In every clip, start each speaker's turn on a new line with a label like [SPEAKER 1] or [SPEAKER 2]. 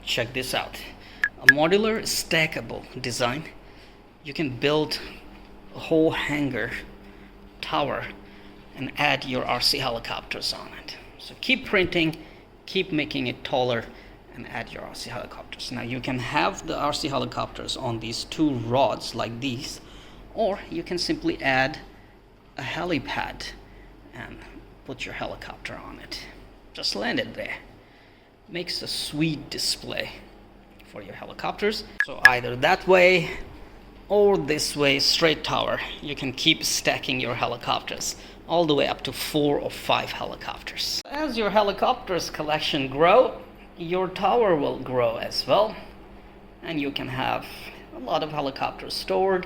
[SPEAKER 1] Check this out. A modular stackable design. You can build a whole hangar tower and add your RC helicopters on it. So keep printing, keep making it taller, and add your RC helicopters. Now you can have the RC helicopters on these two rods like these, or you can simply add a helipad and put your helicopter on it. Just land it there. Makes a sweet display for your helicopters. So either that way or this way, straight tower, you can keep stacking your helicopters all the way up to 4 or 5 helicopters. As your helicopters collection grow, your tower will grow as well, and you can have a lot of helicopters stored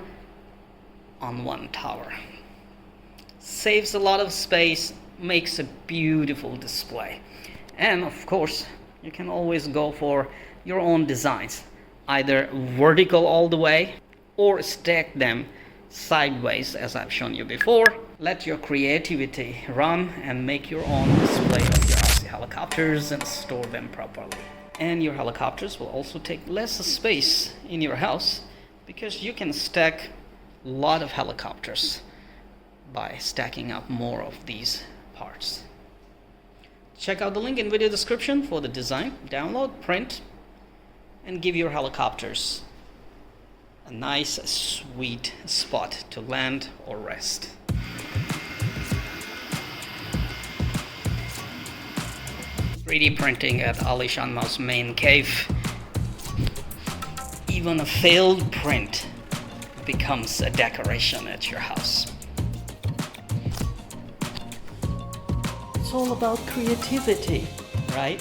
[SPEAKER 1] on one tower. Saves a lot of space, makes a beautiful display. And of course, you can always go for your own designs, either vertical all the way or stack them sideways as I've shown you before. Let your creativity run and make your own display of your RC helicopters and store them properly. And your helicopters will also take less space in your house because you can stack a lot of helicopters by stacking up more of these parts. Check out the link in video description for the design, download, print, and give your helicopters a nice, sweet spot to land or rest. "3D printing at Ali Shanmao's main cave." Even a failed print becomes a decoration at your house. It's all about creativity, right?